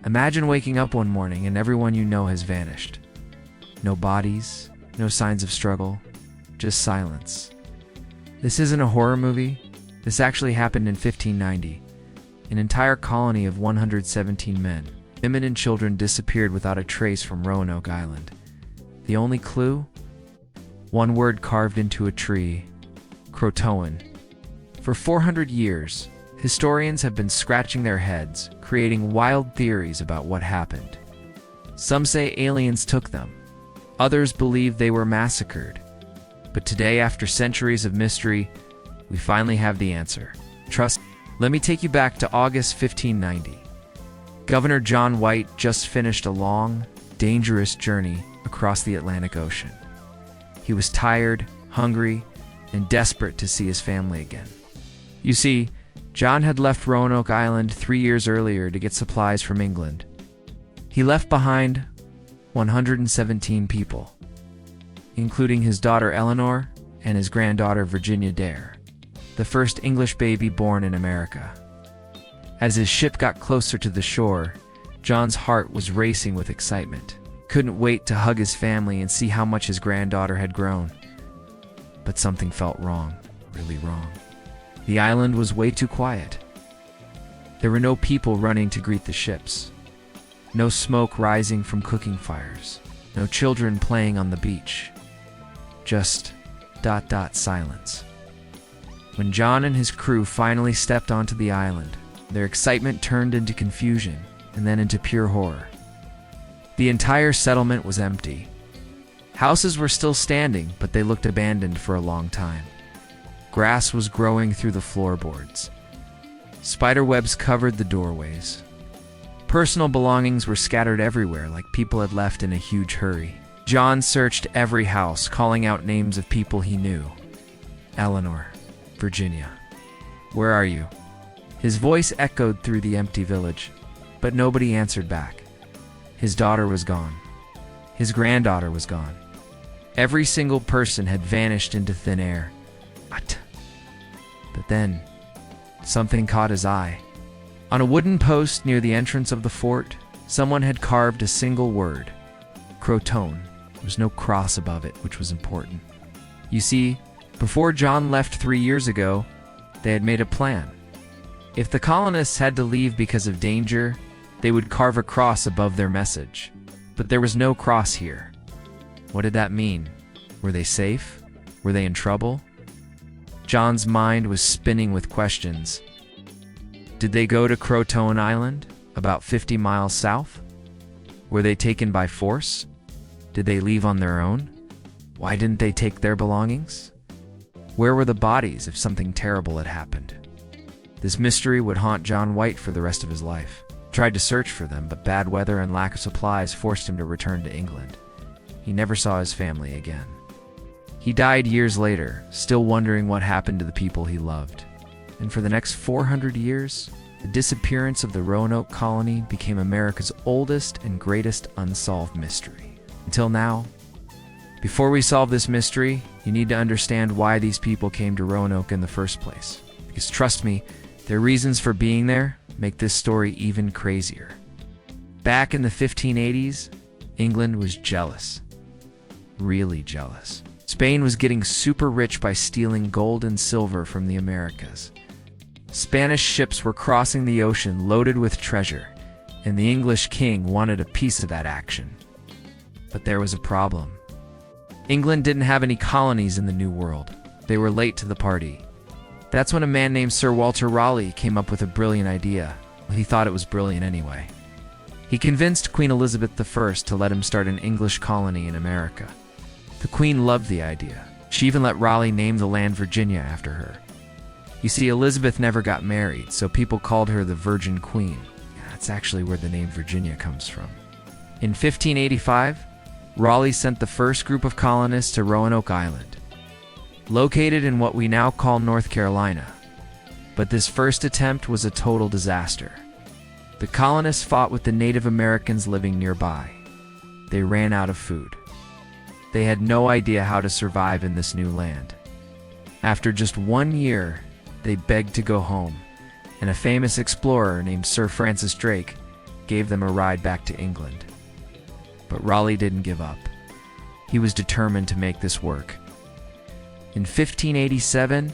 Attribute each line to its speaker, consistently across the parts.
Speaker 1: Imagine waking up one morning and everyone you know has vanished. No bodies, no signs of struggle, just silence. This isn't a horror movie. This actually happened in 1590. An entire colony of 117 men, women and children disappeared without a trace from Roanoke Island. The only clue? One word carved into a tree: Croatoan. For 400 years, historians have been scratching their heads, creating wild theories about what happened. Some say aliens took them. Others believe they were massacred. But today, after centuries of mystery, we finally have the answer. Trust. Let me take you back to August 1590. Governor John White just finished a long, dangerous journey across the Atlantic Ocean. He was tired, hungry, and desperate to see his family again. You see, John had left Roanoke Island 3 years earlier to get supplies from England. He left behind 117 people, including his daughter Eleanor and his granddaughter Virginia Dare, the first English baby born in America. As his ship got closer to the shore, John's heart was racing with excitement. Couldn't wait to hug his family and see how much his granddaughter had grown. But something felt wrong, really wrong. The island was way too quiet. There were no people running to greet the ships. No smoke rising from cooking fires. No children playing on the beach. Just ... silence. When John and his crew finally stepped onto the island, their excitement turned into confusion and then into pure horror. The entire settlement was empty. Houses were still standing, but they looked abandoned for a long time. Grass was growing through the floorboards. Spider webs covered the doorways. Personal belongings were scattered everywhere, like people had left in a huge hurry. John searched every house, calling out names of people he knew. Eleanor, Virginia, where are you? His voice echoed through the empty village, but nobody answered back. His daughter was gone. His granddaughter was gone. Every single person had vanished into thin air. What? But then, something caught his eye. On a wooden post near the entrance of the fort, someone had carved a single word: Croatoan. There was no cross above it, which was important. You see, before John left 3 years ago, they had made a plan. If the colonists had to leave because of danger, they would carve a cross above their message. But there was no cross here. What did that mean? Were they safe? Were they in trouble? John's mind was spinning with questions. Did they go to Croatoan Island, about 50 miles south? Were they taken by force? Did they leave on their own? Why didn't they take their belongings? Where were the bodies if something terrible had happened? This mystery would haunt John White for the rest of his life. He tried to search for them, but bad weather and lack of supplies forced him to return to England. He never saw his family again. He died years later, still wondering what happened to the people he loved. And for the next 400 years, the disappearance of the Roanoke colony became America's oldest and greatest unsolved mystery. Until now. Before we solve this mystery, you need to understand why these people came to Roanoke in the first place. Because trust me, their reasons for being there make this story even crazier. Back in the 1580s, England was jealous. Really jealous. Spain was getting super rich by stealing gold and silver from the Americas. Spanish ships were crossing the ocean loaded with treasure, and the English king wanted a piece of that action. But there was a problem. England didn't have any colonies in the New World. They were late to the party. That's when a man named Sir Walter Raleigh came up with a brilliant idea. Well, he thought it was brilliant anyway. He convinced Queen Elizabeth I to let him start an English colony in America. The Queen loved the idea. She even let Raleigh name the land Virginia after her. You see, Elizabeth never got married, so people called her the Virgin Queen. That's actually where the name Virginia comes from. In 1585, Raleigh sent the first group of colonists to Roanoke Island, located in what we now call North Carolina. But this first attempt was a total disaster. The colonists fought with the Native Americans living nearby. They ran out of food. They had no idea how to survive in this new land. After just 1 year, they begged to go home, and a famous explorer named Sir Francis Drake gave them a ride back to England. But Raleigh didn't give up. He was determined to make this work. In 1587,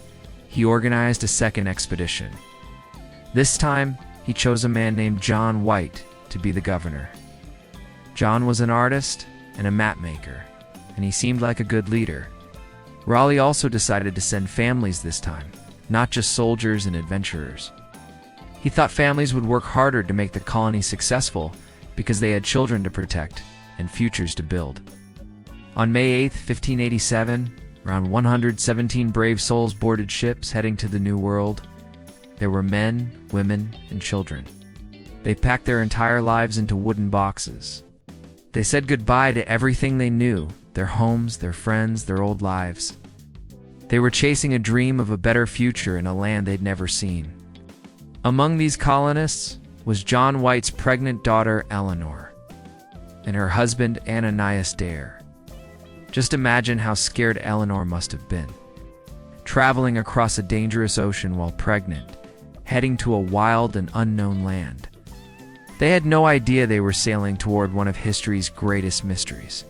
Speaker 1: he organized a second expedition. This time, he chose a man named John White to be the governor. John was an artist and a map maker, and he seemed like a good leader. Raleigh also decided to send families this time, not just soldiers and adventurers. He thought families would work harder to make the colony successful because they had children to protect and futures to build. On May 8, 1587, around 117 brave souls boarded ships heading to the New World. There were men, women, and children. They packed their entire lives into wooden boxes. They said goodbye to everything they knew, their homes, their friends, their old lives. They were chasing a dream of a better future in a land they'd never seen. Among these colonists was John White's pregnant daughter, Eleanor, and her husband, Ananias Dare. Just imagine how scared Eleanor must have been. Traveling across a dangerous ocean while pregnant, heading to a wild and unknown land. They had no idea they were sailing toward one of history's greatest mysteries.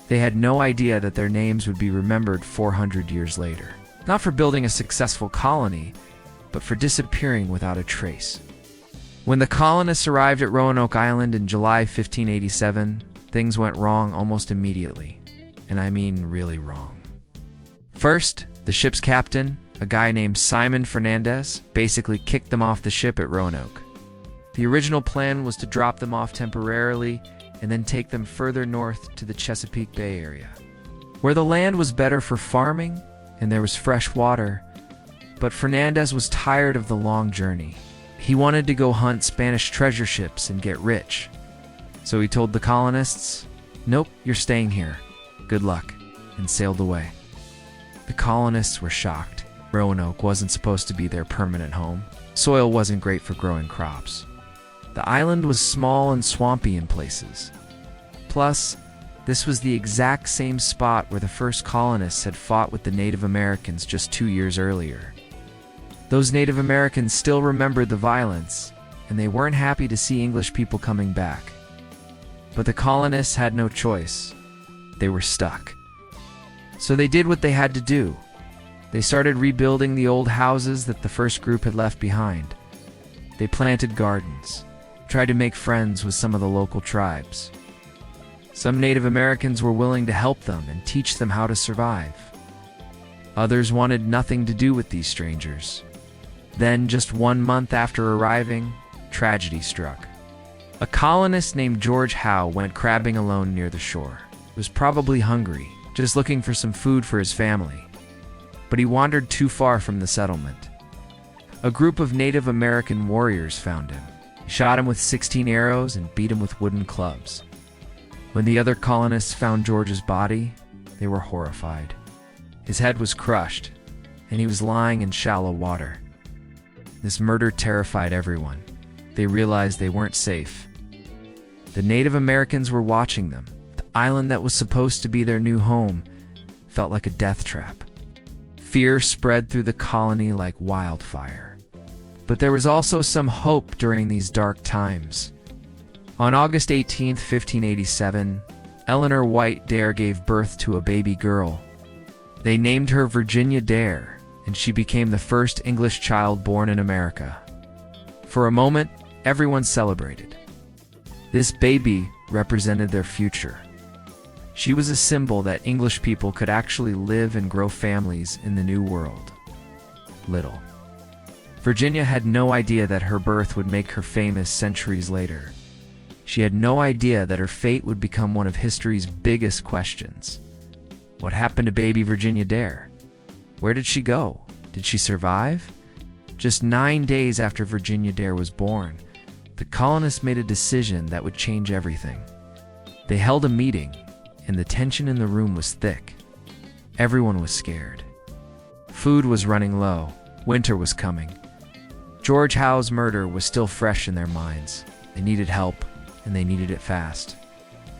Speaker 1: They had no idea that their names would be remembered 400 years later. Not for building a successful colony, but for disappearing without a trace. When the colonists arrived at Roanoke Island in July 1587, things went wrong almost immediately. And I mean really wrong. First, the ship's captain, a guy named Simon Fernandez, basically kicked them off the ship at Roanoke. The original plan was to drop them off temporarily and then take them further north to the Chesapeake Bay area, where the land was better for farming and there was fresh water. But Fernandez was tired of the long journey. He wanted to go hunt Spanish treasure ships and get rich. So he told the colonists, "Nope, you're staying here. Good luck," and sailed away. The colonists were shocked. Roanoke wasn't supposed to be their permanent home. Soil wasn't great for growing crops. The island was small and swampy in places. Plus, this was the exact same spot where the first colonists had fought with the Native Americans just 2 years earlier. Those Native Americans still remembered the violence, and they weren't happy to see English people coming back. But the colonists had no choice. They were stuck. So they did what they had to do. They started rebuilding the old houses that the first group had left behind. They planted gardens, tried to make friends with some of the local tribes. Some Native Americans were willing to help them and teach them how to survive. Others wanted nothing to do with these strangers. Then, just 1 month after arriving, tragedy struck. A colonist named George Howe went crabbing alone near the shore. He was probably hungry, just looking for some food for his family. But he wandered too far from the settlement. A group of Native American warriors found him, shot him with 16 arrows, and beat him with wooden clubs. When the other colonists found George's body, they were horrified. His head was crushed, and he was lying in shallow water. This murder terrified everyone. They realized they weren't safe. The Native Americans were watching them. The island that was supposed to be their new home felt like a death trap. Fear spread through the colony like wildfire. But there was also some hope during these dark times. On August 18, 1587, Eleanor White Dare gave birth to a baby girl. They named her Virginia Dare, and she became the first English child born in America. For a moment, everyone celebrated. This baby represented their future. She was a symbol that English people could actually live and grow families in the New World. Little Virginia had no idea that her birth would make her famous centuries later. She had no idea that her fate would become one of history's biggest questions. What happened to baby Virginia Dare? Where did she go? Did she survive? Just 9 days after Virginia Dare was born, the colonists made a decision that would change everything. They held a meeting, and the tension in the room was thick. Everyone was scared. Food was running low. Winter was coming. George Howe's murder was still fresh in their minds. They needed help, and they needed it fast.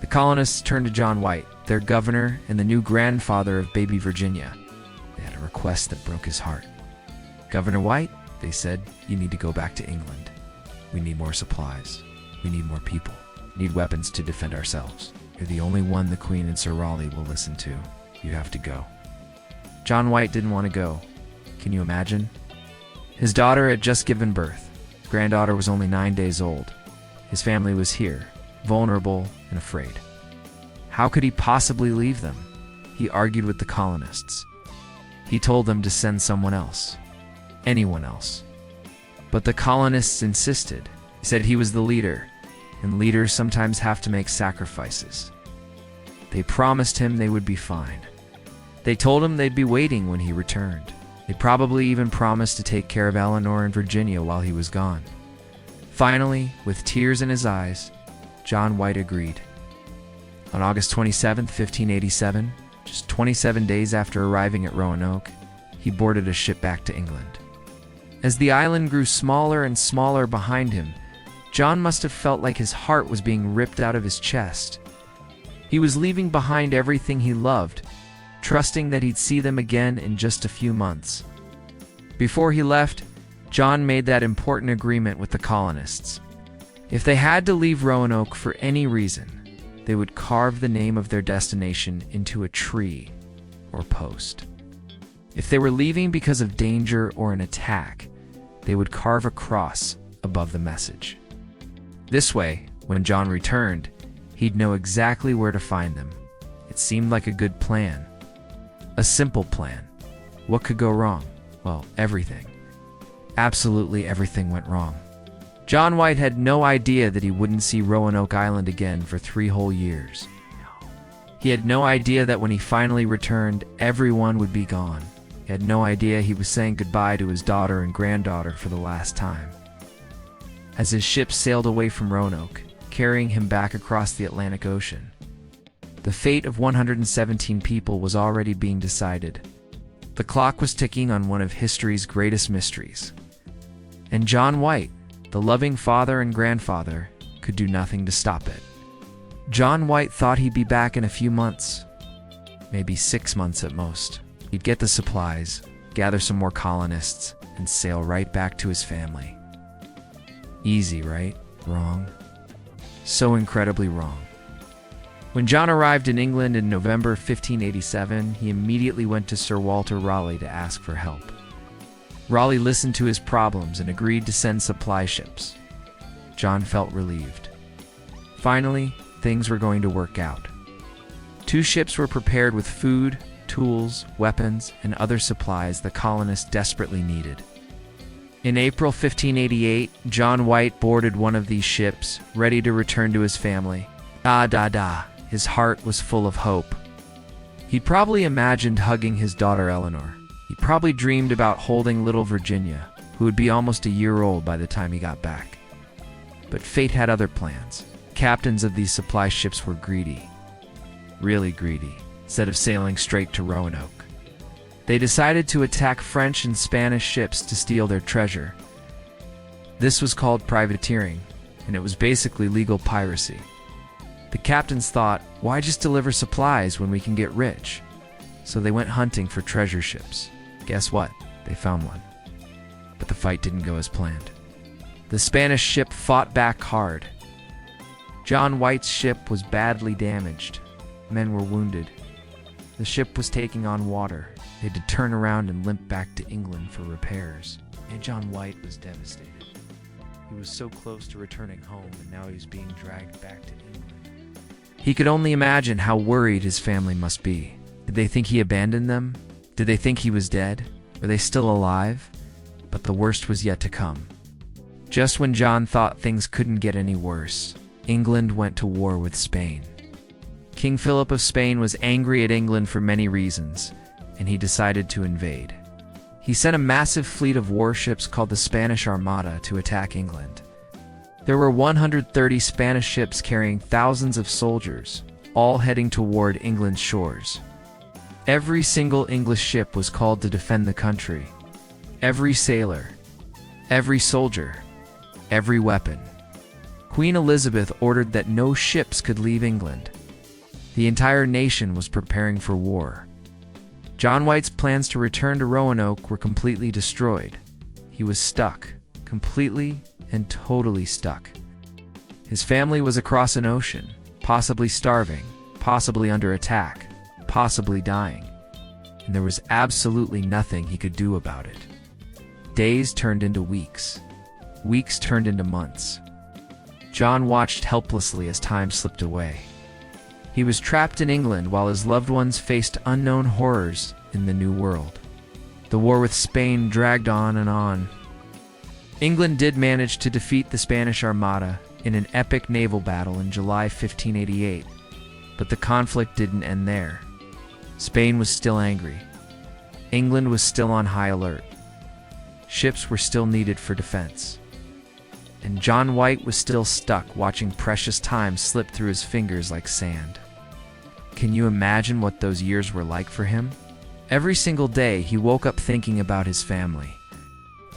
Speaker 1: The colonists turned to John White, their governor and the new grandfather of baby Virginia. They had a request that broke his heart. "Governor White," they said, "you need to go back to England. We need more supplies." We need more people. We need weapons to defend ourselves. You're the only one the Queen and Sir Raleigh will listen to. You have to go." John White didn't want to go. Can you imagine? His daughter had just given birth. His granddaughter was only 9 days old. His family was here, vulnerable and afraid. How could he possibly leave them? He argued with the colonists. He told them to send someone else. Anyone else. But the colonists insisted. He said he was the leader, and leaders sometimes have to make sacrifices. They promised him they would be fine. They told him they'd be waiting when he returned. They probably even promised to take care of Eleanor and Virginia while he was gone. Finally, with tears in his eyes, John White agreed. On August 27, 1587, just 27 days after arriving at Roanoke, he boarded a ship back to England. As the island grew smaller and smaller behind him, John must have felt like his heart was being ripped out of his chest. He was leaving behind everything he loved, trusting that he'd see them again in just a few months. Before he left, John made that important agreement with the colonists. If they had to leave Roanoke for any reason, they would carve the name of their destination into a tree or post. If they were leaving because of danger or an attack, they would carve a cross above the message. This way, when John returned, he'd know exactly where to find them. It seemed like a good plan. A simple plan. What could go wrong? Well, everything. Absolutely everything went wrong. John White had no idea that he wouldn't see Roanoke Island again for 3 whole years. He had no idea that when he finally returned, everyone would be gone. He had no idea he was saying goodbye to his daughter and granddaughter for the last time. As his ship sailed away from Roanoke, carrying him back across the Atlantic Ocean, the fate of 117 people was already being decided. The clock was ticking on one of history's greatest mysteries. And John White, the loving father and grandfather, could do nothing to stop it. John White thought he'd be back in a few months, maybe 6 months at most. He'd get the supplies, gather some more colonists, and sail right back to his family. Easy, right? Wrong. So incredibly wrong. When John arrived in England in November 1587, he immediately went to Sir Walter Raleigh to ask for help. Raleigh listened to his problems and agreed to send supply ships. John felt relieved. Finally, things were going to work out. 2 ships were prepared with food, tools, weapons, and other supplies the colonists desperately needed. In April 1588, John White boarded one of these ships, ready to return to his family. His heart was full of hope. He'd probably imagined hugging his daughter Eleanor. He probably dreamed about holding little Virginia, who would be almost a year old by the time he got back. But fate had other plans. Captains of these supply ships were greedy. Really greedy. Instead of sailing straight to Roanoke, they decided to attack French and Spanish ships to steal their treasure. This was called privateering, and it was basically legal piracy. The captains thought, why just deliver supplies when we can get rich? So they went hunting for treasure ships. Guess what? They found one. But the fight didn't go as planned. The Spanish ship fought back hard. John White's ship was badly damaged. Men were wounded. The ship was taking on water. They had to turn around and limp back to England for repairs. And John White was devastated. He was so close to returning home, and now he was being dragged back to England. He could only imagine how worried his family must be. Did they think he abandoned them? Did they think he was dead? Were they still alive? But the worst was yet to come. Just when John thought things couldn't get any worse, England went to war with Spain. King Philip of Spain was angry at England for many reasons, and he decided to invade. He sent a massive fleet of warships called the Spanish Armada to attack England. There were 130 Spanish ships carrying thousands of soldiers, all heading toward England's shores. Every single English ship was called to defend the country. Every sailor, every soldier, every weapon. Queen Elizabeth ordered that no ships could leave England. The entire nation was preparing for war. John White's plans to return to Roanoke were completely destroyed. He was stuck, completely and totally stuck. His family was across an ocean, possibly starving, possibly under attack, possibly dying. And there was absolutely nothing he could do about it. Days turned into weeks. Weeks turned into months. John watched helplessly as time slipped away. He was trapped in England while his loved ones faced unknown horrors in the New World. The war with Spain dragged on and on. England did manage to defeat the Spanish Armada in an epic naval battle in July 1588, but the conflict didn't end there. Spain was still angry. England was still on high alert. Ships were still needed for defense. And John White was still stuck watching precious time slip through his fingers like sand. Can you imagine what those years were like for him? Every single day he woke up thinking about his family.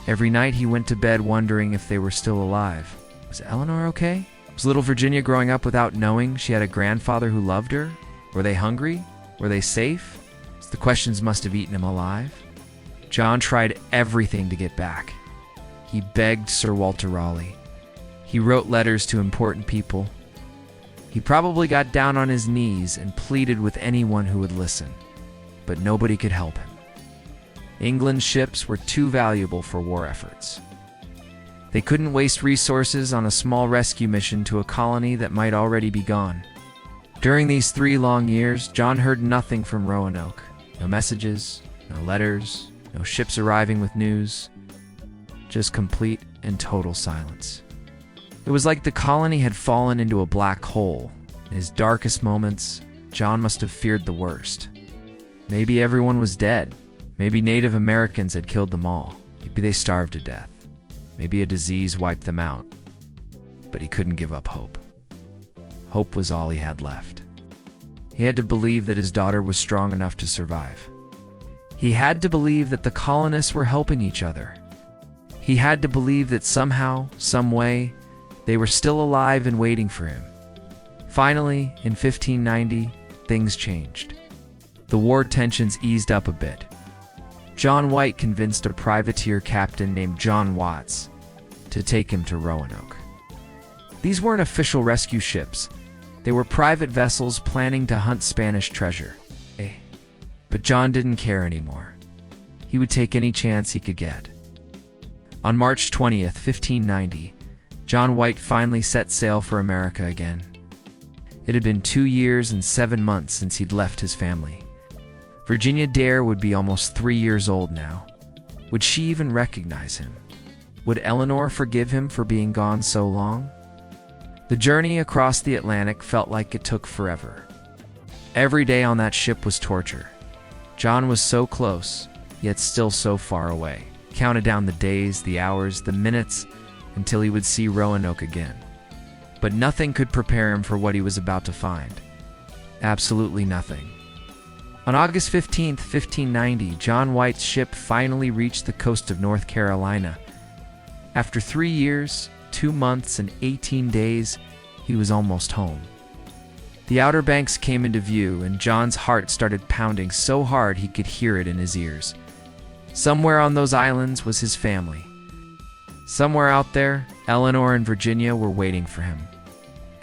Speaker 1: Every night he went to bed wondering if they were still alive. Was Eleanor okay? Was little Virginia growing up without knowing she had a grandfather who loved her? Were they hungry? Were they safe? The questions must have eaten him alive. John tried everything to get back. He begged Sir Walter Raleigh. He wrote letters to important people. He probably got down on his knees and pleaded with anyone who would listen, but nobody could help him. England's ships were too valuable for war efforts. They couldn't waste resources on a small rescue mission to a colony that might already be gone. During these 3 long years, John heard nothing from Roanoke. No messages, no letters, no ships arriving with news. Just complete and total silence. It was like the colony had fallen into a black hole. In his darkest moments, John must have feared the worst. Maybe everyone was dead. Maybe Native Americans had killed them all. Maybe they starved to death. Maybe a disease wiped them out. But he couldn't give up hope. Hope was all he had left. He had to believe that his daughter was strong enough to survive. He had to believe that the colonists were helping each other. He had to believe that somehow, some way, they were still alive and waiting for him. Finally, in 1590, things changed. The war tensions eased up a bit. John White convinced a privateer captain named John Watts to take him to Roanoke. These weren't official rescue ships. They were private vessels planning to hunt Spanish treasure. But John didn't care anymore. He would take any chance he could get. On March 20th, 1590, John White finally set sail for America again. It had been 2 years and 7 months since he'd left his family. Virginia Dare would be almost 3 years old now. Would she even recognize him? Would Eleanor forgive him for being gone so long? The journey across the Atlantic felt like it took forever. Every day on that ship was torture. John was so close, yet still so far away. Counted down the days, the hours, the minutes, until he would see Roanoke again. But nothing could prepare him for what he was about to find. Absolutely nothing. On August 15th, 1590, John White's ship finally reached the coast of North Carolina. After 3 years, 2 months, and 18 days, he was almost home. The Outer Banks came into view, and John's heart started pounding so hard he could hear it in his ears. Somewhere on those islands was his family. Somewhere out there, Eleanor and Virginia were waiting for him.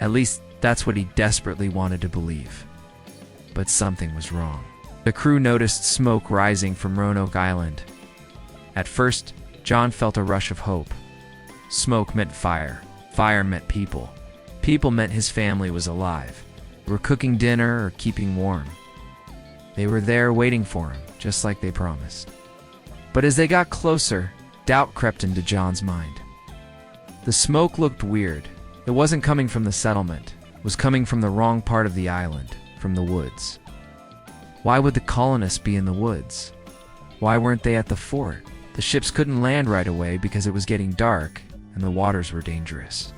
Speaker 1: At least, that's what he desperately wanted to believe. But something was wrong. The crew noticed smoke rising from Roanoke Island. At first, John felt a rush of hope. Smoke meant fire. Fire meant people. People meant his family was alive. They were cooking dinner or keeping warm. They were there waiting for him, just like they promised. But as they got closer, doubt crept into John's mind. The smoke looked weird. It wasn't coming from the settlement. It was coming from the wrong part of the island, from the woods. Why would the colonists be in the woods? Why weren't they at the fort? The ships couldn't land right away because it was getting dark and the waters were dangerous.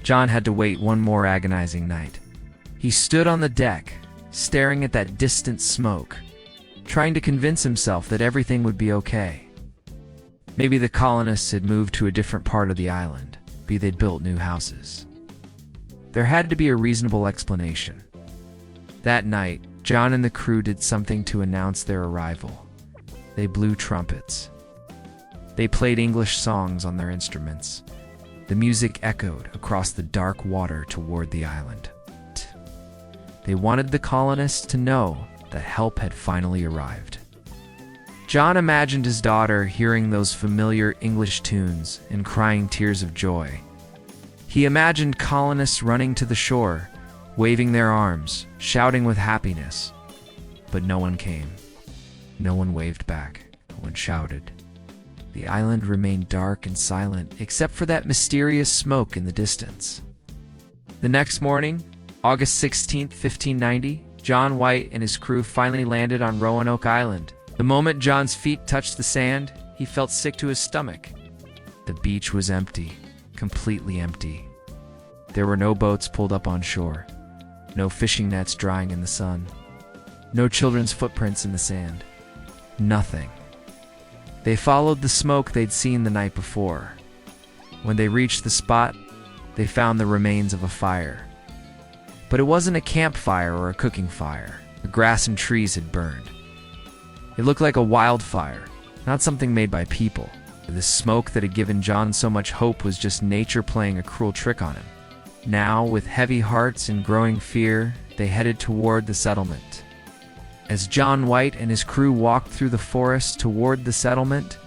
Speaker 1: John had to wait one more agonizing night. He stood on the deck, staring at that distant smoke, trying to convince himself that everything would be okay. Maybe the colonists had moved to a different part of the island. Maybe they'd built new houses. There had to be a reasonable explanation. That night, John and the crew did something to announce their arrival. They blew trumpets. They played English songs on their instruments. The music echoed across the dark water toward the island. They wanted the colonists to know that help had finally arrived. John imagined his daughter hearing those familiar English tunes and crying tears of joy. He imagined colonists running to the shore, waving their arms, shouting with happiness. But no one came. No one waved back. No one shouted. The island remained dark and silent, except for that mysterious smoke in the distance. The next morning, August 16, 1590, John White and his crew finally landed on Roanoke Island. The moment John's feet touched the sand, he felt sick to his stomach. The beach was empty, completely empty. There were no boats pulled up on shore, no fishing nets drying in the sun, no children's footprints in the sand. Nothing. They followed the smoke they'd seen the night before. When they reached the spot, they found the remains of a fire. But it wasn't a campfire or a cooking fire. The grass and trees had burned. It looked like a wildfire, not something made by people. The smoke that had given John so much hope was just nature playing a cruel trick on him. Now, with heavy hearts and growing fear, they headed toward the settlement. As John White and his crew walked through the forest toward the settlement,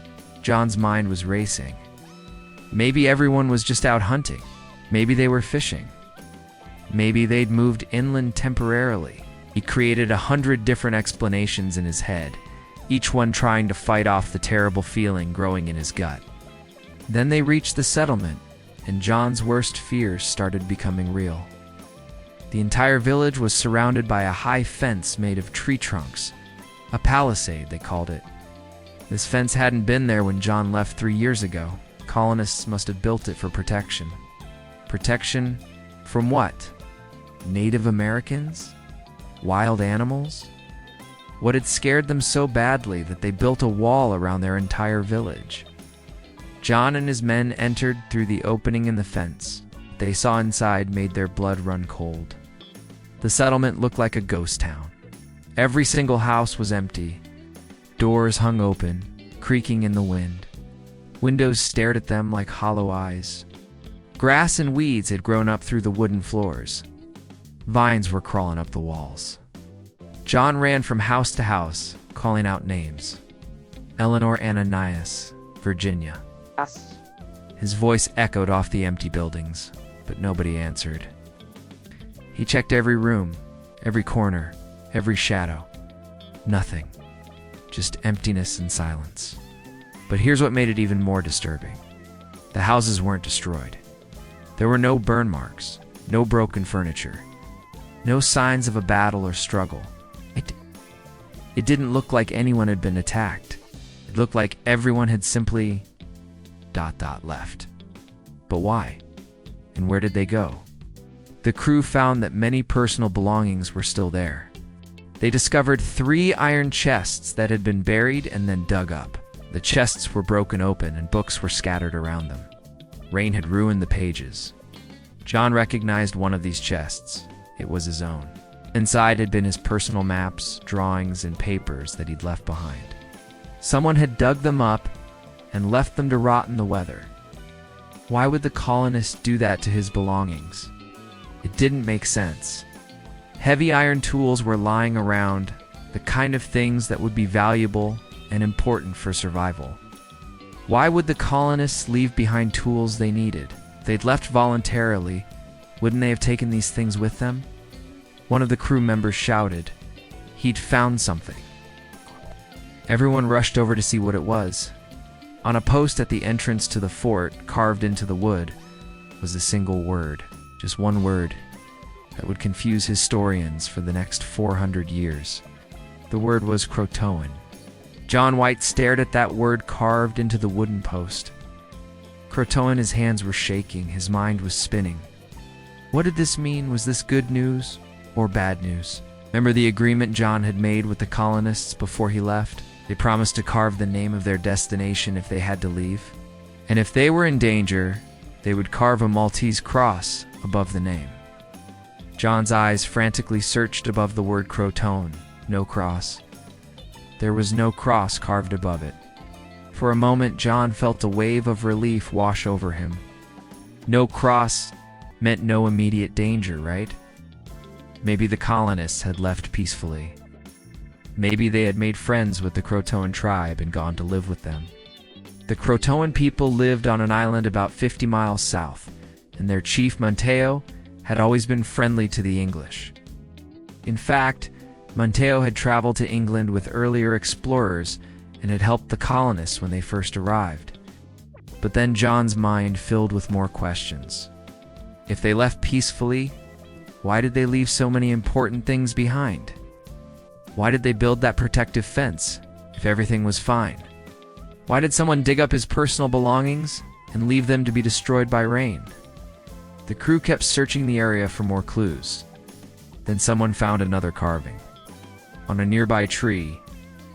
Speaker 1: John's mind was racing. Maybe everyone was just out hunting. Maybe they were fishing. Maybe they'd moved inland temporarily. He created 100 different explanations in his head, each one trying to fight off the terrible feeling growing in his gut. Then they reached the settlement, and John's worst fears started becoming real. The entire village was surrounded by a high fence made of tree trunks. A palisade, they called it. This fence hadn't been there when John left 3 years ago. Colonists must have built it for protection. Protection from what? Native Americans? Wild animals? What had scared them so badly that they built a wall around their entire village? John and his men entered through the opening in the fence. What they saw inside made their blood run cold. The settlement looked like a ghost town. Every single house was empty. Doors hung open, creaking in the wind. Windows stared at them like hollow eyes. Grass and weeds had grown up through the wooden floors. Vines were crawling up the walls. John ran from house to house, calling out names. Eleanor Ananias, Virginia.
Speaker 2: Yes.
Speaker 1: His voice echoed off the empty buildings, but nobody answered. He checked every room, every corner, every shadow. Nothing. Just emptiness and silence. But here's what made it even more disturbing. The houses weren't destroyed. There were no burn marks, no broken furniture, no signs of a battle or struggle. It didn't look like anyone had been attacked. It looked like everyone had simply ... left. But why? And where did they go? The crew found that many personal belongings were still there. They discovered 3 iron chests that had been buried and then dug up. The chests were broken open and books were scattered around them. Rain had ruined the pages. John recognized one of these chests. It was his own. Inside had been his personal maps, drawings, and papers that he'd left behind. Someone had dug them up and left them to rot in the weather. Why would the colonists do that to his belongings? It didn't make sense. Heavy iron tools were lying around, the kind of things that would be valuable and important for survival. Why would the colonists leave behind tools they needed? If they'd left voluntarily, wouldn't they have taken these things with them? One of the crew members shouted. He'd found something. Everyone rushed over to see what it was. On a post at the entrance to the fort, carved into the wood, was a single word. Just one word that would confuse historians for the next 400 years. The word was Croatoan. John White stared at that word carved into the wooden post. Croatoan, his hands were shaking, his mind was spinning. What did this mean? Was this good news or bad news? Remember the agreement John had made with the colonists before he left? They promised to carve the name of their destination if they had to leave. And if they were in danger, they would carve a Maltese cross above the name. John's eyes frantically searched above the word Croatoan. No cross. There was no cross carved above it. For a moment, John felt a wave of relief wash over him. No cross meant no immediate danger, right? Maybe the colonists had left peacefully. Maybe they had made friends with the Croatoan tribe and gone to live with them. The Croatoan people lived on an island about 50 miles south, and their chief Monteo had always been friendly to the English. In fact, Monteo had traveled to England with earlier explorers and had helped the colonists when they first arrived. But then John's mind filled with more questions. If they left peacefully, why did they leave so many important things behind? Why did they build that protective fence if everything was fine? Why did someone dig up his personal belongings and leave them to be destroyed by rain? The crew kept searching the area for more clues. Then someone found another carving. On a nearby tree,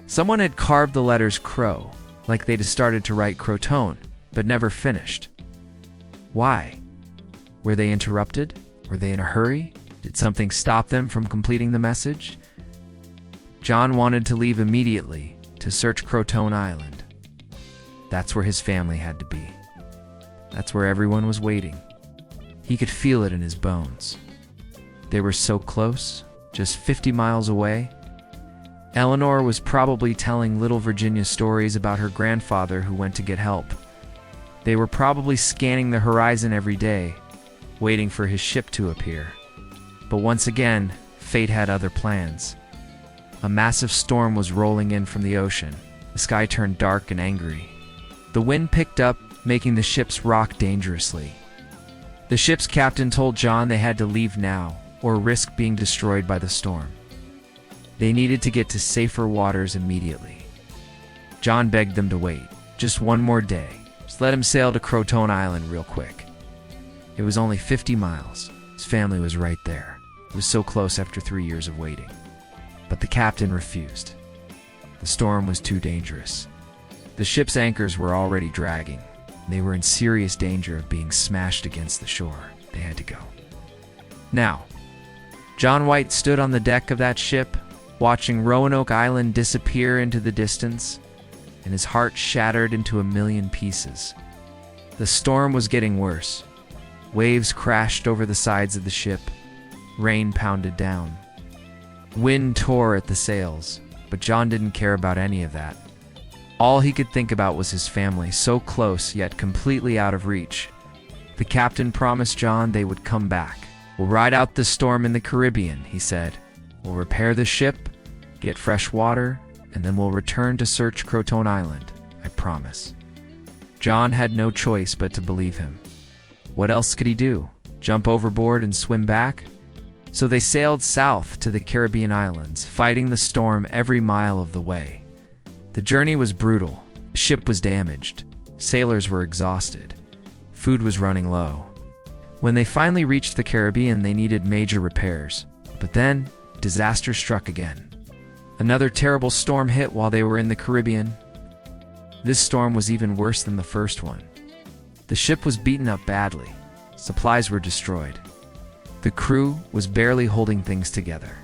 Speaker 1: someone had carved the letters Crow, like they'd started to write Croatoan, but never finished. Why? Were they interrupted? Were they in a hurry? Did something stop them from completing the message? John wanted to leave immediately to search Croatoan Island. That's where his family had to be. That's where everyone was waiting. He could feel it in his bones. They were so close, just 50 miles away. Eleanor was probably telling little Virginia stories about her grandfather who went to get help. They were probably scanning the horizon every day, waiting for his ship to appear. But once again, fate had other plans. A massive storm was rolling in from the ocean. The sky turned dark and angry. The wind picked up, making the ships rock dangerously. The ship's captain told John they had to leave now, or risk being destroyed by the storm. They needed to get to safer waters immediately. John begged them to wait, just one more day. Just let him sail to Croatoan Island real quick. It was only 50 miles. His family was right there. It was so close after 3 years of waiting. But the captain refused. The storm was too dangerous. The ship's anchors were already dragging. They were in serious danger of being smashed against the shore. They had to go. Now, John White stood on the deck of that ship, watching Roanoke Island disappear into the distance, and his heart shattered into a million pieces. The storm was getting worse. Waves crashed over the sides of the ship. Rain pounded down. Wind tore at the sails, but John didn't care about any of that. All he could think about was his family, so close yet completely out of reach. The captain promised John they would come back. "We'll ride out the storm in the Caribbean," he said. "We'll repair the ship, get fresh water, and then we'll return to search Croatoan Island. I promise." John had no choice but to believe him. What else could he do? Jump overboard and swim back? So they sailed south to the Caribbean islands, fighting the storm every mile of the way. The journey was brutal. The ship was damaged. Sailors were exhausted. Food was running low. When they finally reached the Caribbean, they needed major repairs. But then, disaster struck again. Another terrible storm hit while they were in the Caribbean. This storm was even worse than the first one. The ship was beaten up badly. Supplies were destroyed. The crew was barely holding things together.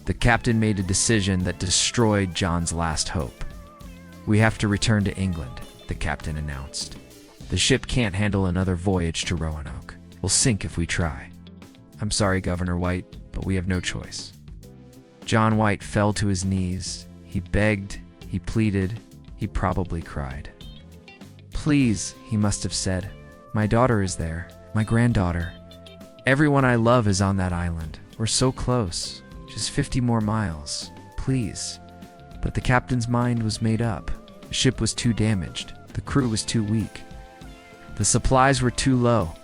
Speaker 1: The captain made a decision that destroyed John's last hope. "We have to return to England," the captain announced. "The ship can't handle another voyage to Roanoke. We'll sink if we try." "I'm sorry, Governor White, but we have no choice." John White fell to his knees. He begged, he pleaded, he probably cried. "Please," he must have said. "My daughter is there, my granddaughter. Everyone I love is on that island. We're so close. Just 50 more miles. Please." But the captain's mind was made up. The ship was too damaged. The crew was too weak. The supplies were too low.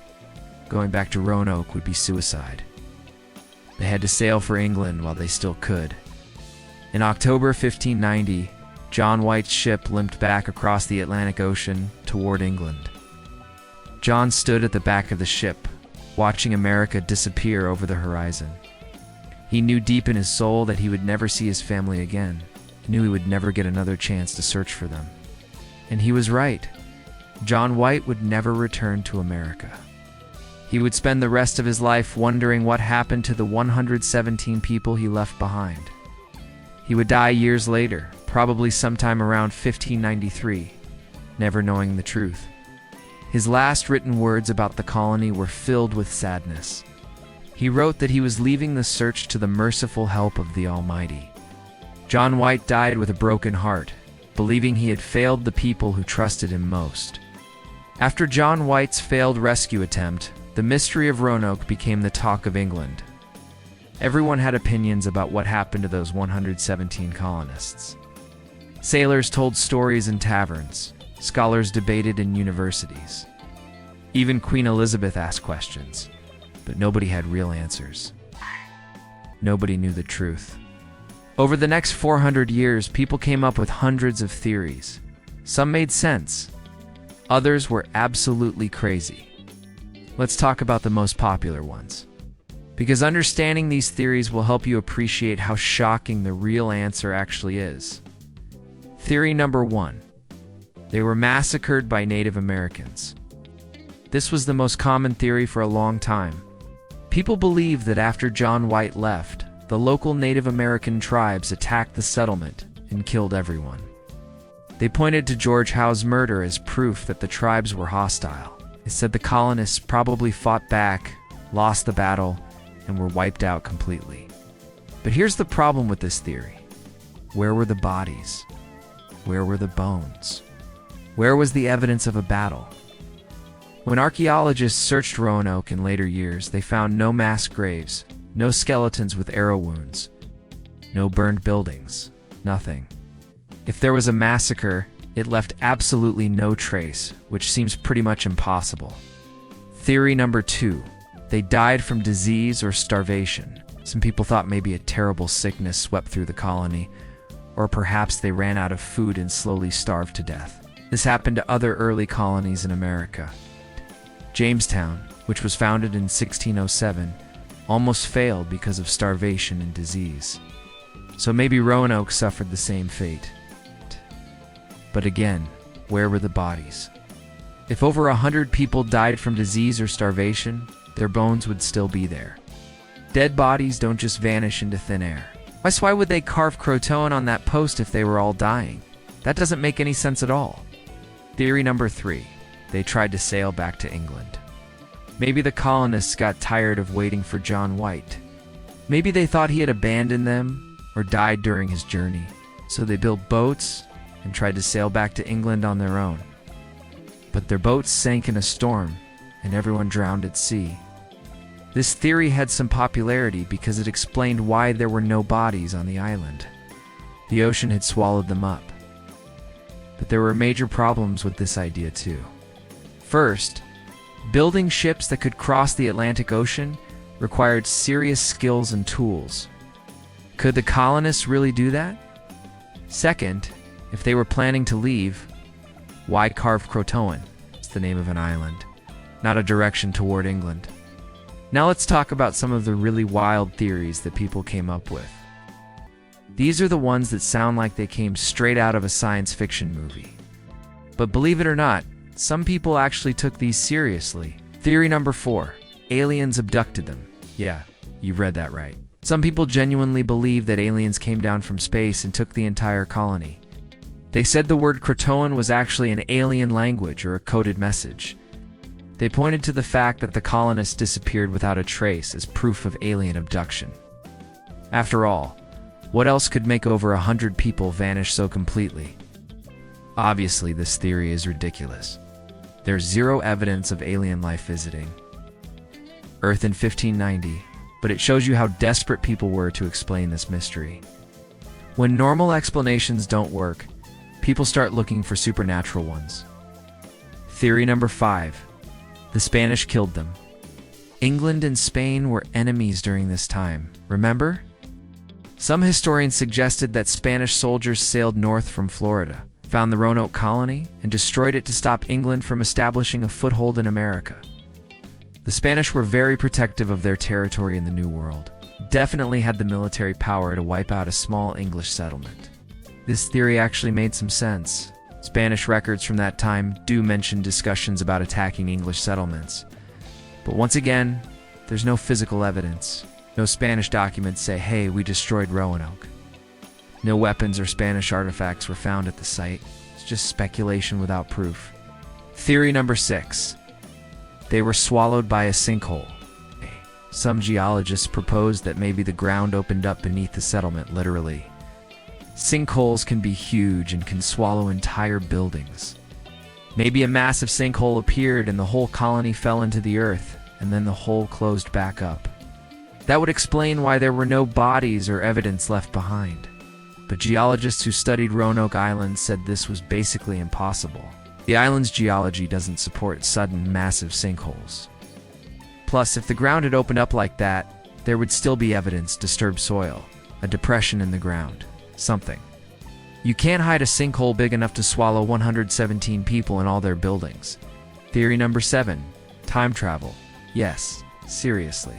Speaker 1: Going back to Roanoke would be suicide. They had to sail for England while they still could. In October 1590, John White's ship limped back across the Atlantic Ocean toward England. John stood at the back of the ship, watching America disappear over the horizon. He knew deep in his soul that he would never see his family again. He knew he would never get another chance to search for them. And he was right. John White would never return to America. He would spend the rest of his life wondering what happened to the 117 people he left behind. He would die years later, probably sometime around 1593, never knowing the truth. His last written words about the colony were filled with sadness. He wrote that he was leaving the search to the merciful help of the Almighty. John White died with a broken heart, believing he had failed the people who trusted him most. After John White's failed rescue attempt, the mystery of Roanoke became the talk of England. Everyone had opinions about what happened to those 117 colonists. Sailors told stories in taverns. Scholars debated in universities. Even Queen Elizabeth asked questions, but nobody had real answers. Nobody knew the truth. Over the next 400 years, people came up with hundreds of theories. Some made sense. Others were absolutely crazy. Let's talk about the most popular ones, because understanding these theories will help you appreciate how shocking the real answer actually is. Theory number 1. They were massacred by Native Americans. This was the most common theory for a long time. People believed that after John White left, the local Native American tribes attacked the settlement and killed everyone. They pointed to George Howe's murder as proof that the tribes were hostile. They said the colonists probably fought back, lost the battle, and were wiped out completely. But here's the problem with this theory. Where were the bodies? Where were the bones? Where was the evidence of a battle? When archaeologists searched Roanoke in later years, they found no mass graves, no skeletons with arrow wounds, no burned buildings, nothing. If there was a massacre, it left absolutely no trace, which seems pretty much impossible. Theory number 2. They died from disease or starvation. Some people thought maybe a terrible sickness swept through the colony, or perhaps they ran out of food and slowly starved to death. This happened to other early colonies in America. Jamestown, which was founded in 1607, almost failed because of starvation and disease. So maybe Roanoke suffered the same fate. But again, where were the bodies? If over 100 people died from disease or starvation, their bones would still be there. Dead bodies don't just vanish into thin air. Why would they carve Croatoan on that post if they were all dying? That doesn't make any sense at all. Theory number 3. They tried to sail back to England. Maybe the colonists got tired of waiting for John White. Maybe they thought he had abandoned them or died during his journey, so they built boats and tried to sail back to England on their own. But their boats sank in a storm, and everyone drowned at sea. This theory had some popularity because it explained why there were no bodies on the island. The ocean had swallowed them up. But there were major problems with this idea too. First, building ships that could cross the Atlantic Ocean required serious skills and tools. Could the colonists really do that? Second, if they were planning to leave, why carve Croatoan? It's the name of an island, not a direction toward England. Now let's talk about some of the really wild theories that people came up with. These are the ones that sound like they came straight out of a science fiction movie. But believe it or not, some people actually took these seriously. Theory number 4. Aliens abducted them. Yeah, you read that right. Some people genuinely believe that aliens came down from space and took the entire colony. They said the word Croatoan was actually an alien language or a coded message. They pointed to the fact that the colonists disappeared without a trace as proof of alien abduction. After all, what else could make over 100 people vanish so completely? Obviously, this theory is ridiculous. There's zero evidence of alien life visiting Earth in 1590, but it shows you how desperate people were to explain this mystery. When normal explanations don't work, people start looking for supernatural ones. Theory number 5. The Spanish killed them. England and Spain were enemies during this time, remember? Some historians suggested that Spanish soldiers sailed north from Florida, found the Roanoke colony, and destroyed it to stop England from establishing a foothold in America. The Spanish were very protective of their territory in the New World, definitely had the military power to wipe out a small English settlement. This theory actually made some sense. Spanish records from that time do mention discussions about attacking English settlements. But once again, there's no physical evidence. No Spanish documents say, hey, we destroyed Roanoke. No weapons or Spanish artifacts were found at the site. It's just speculation without proof. Theory number 6. They were swallowed by a sinkhole. Some geologists proposed that maybe the ground opened up beneath the settlement, literally. Sinkholes can be huge and can swallow entire buildings. Maybe a massive sinkhole appeared and the whole colony fell into the earth, and then the hole closed back up. That would explain why there were no bodies or evidence left behind. But geologists who studied Roanoke Island said this was basically impossible. The island's geology doesn't support sudden, massive sinkholes. Plus, if the ground had opened up like that, there would still be evidence: disturbed soil, a depression in the ground, something. You can't hide a sinkhole big enough to swallow 117 people and all their buildings. Theory number 7. Time travel. Yes, seriously.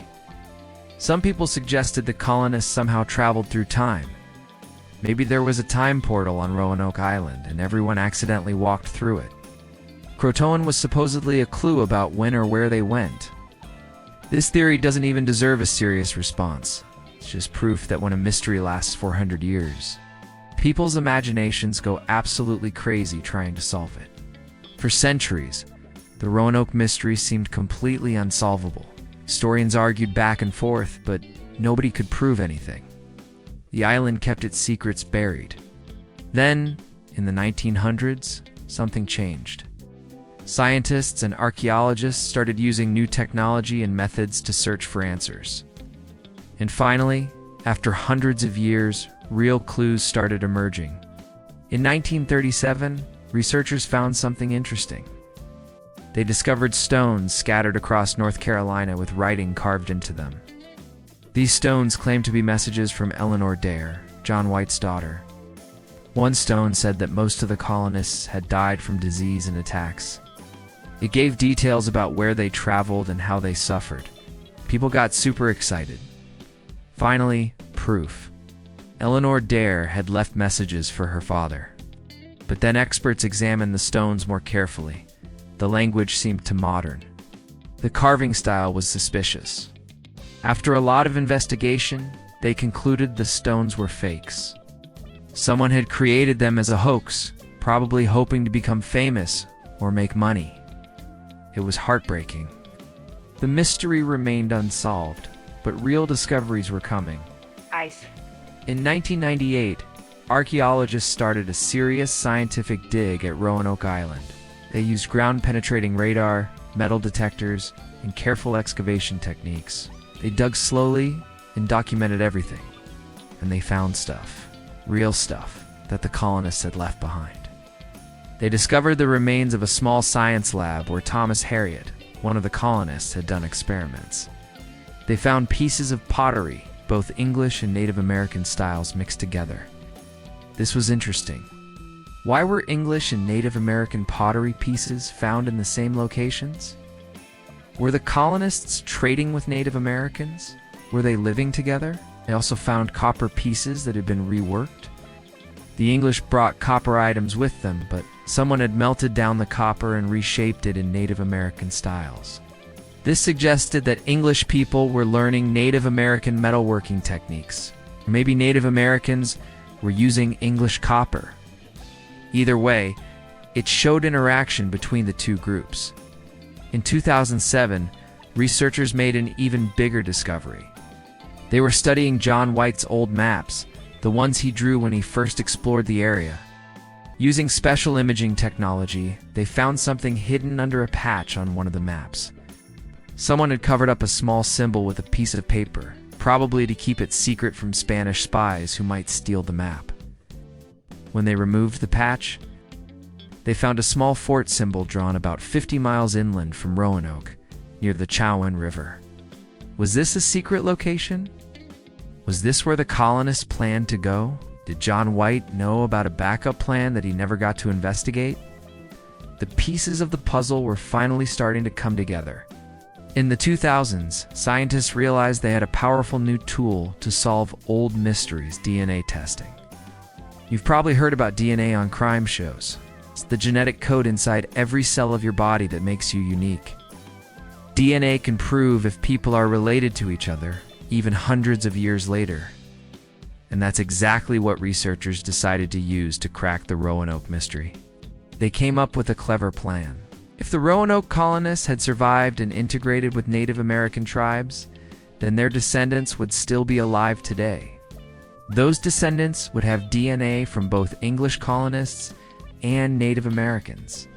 Speaker 1: Some people suggested the colonists somehow traveled through time. Maybe there was a time portal on Roanoke Island and everyone accidentally walked through it. Croatoan was supposedly a clue about when or where they went. This theory doesn't even deserve a serious response. It's just proof that when a mystery lasts 400 years, people's imaginations go absolutely crazy trying to solve it. For centuries, the Roanoke mystery seemed completely unsolvable. Historians argued back and forth, but nobody could prove anything. The island kept its secrets buried. Then, in the 1900s, something changed. Scientists and archaeologists started using new technology and methods to search for answers. And finally, after hundreds of years, real clues started emerging. In 1937, researchers found something interesting. They discovered stones scattered across North Carolina with writing carved into them. These stones claimed to be messages from Eleanor Dare, John White's daughter. One stone said that most of the colonists had died from disease and attacks. It gave details about where they traveled and how they suffered. People got super excited. Finally, proof. Eleanor Dare had left messages for her father. But then experts examined the stones more carefully. The language seemed too modern. The carving style was suspicious. After a lot of investigation, they concluded the stones were fakes. Someone had created them as a hoax, probably hoping to become famous or make money. It was heartbreaking. The mystery remained unsolved, but real discoveries were coming.
Speaker 2: Ice.
Speaker 1: In 1998, archaeologists started a serious scientific dig at Roanoke Island. They used ground-penetrating radar, metal detectors, and careful excavation techniques. They dug slowly and documented everything. And they found stuff, real stuff, that the colonists had left behind. They discovered the remains of a small science lab where Thomas Harriot, one of the colonists, had done experiments. They found pieces of pottery, both English and Native American styles mixed together. This was interesting. Why were English and Native American pottery pieces found in the same locations? Were the colonists trading with Native Americans? Were they living together? They also found copper pieces that had been reworked. The English brought copper items with them, but someone had melted down the copper and reshaped it in Native American styles. This suggested that English people were learning Native American metalworking techniques. Or maybe Native Americans were using English copper. Either way, it showed interaction between the two groups. In 2007, researchers made an even bigger discovery. They were studying John White's old maps, the ones he drew when he first explored the area. Using special imaging technology, they found something hidden under a patch on one of the maps. Someone had covered up a small symbol with a piece of paper, probably to keep it secret from Spanish spies who might steal the map. When they removed the patch, they found a small fort symbol drawn about 50 miles inland from Roanoke, near the Chowan River. Was this a secret location? Was this where the colonists planned to go? Did John White know about a backup plan that he never got to investigate? The pieces of the puzzle were finally starting to come together. In the 2000s, scientists realized they had a powerful new tool to solve old mysteries: DNA testing. You've probably heard about DNA on crime shows. It's the genetic code inside every cell of your body that makes you unique. DNA can prove if people are related to each other, even hundreds of years later. And that's exactly what researchers decided to use to crack the Roanoke mystery. They came up with a clever plan. If the Roanoke colonists had survived and integrated with Native American tribes, then their descendants would still be alive today. Those descendants would have DNA from both English colonists and Native Americans.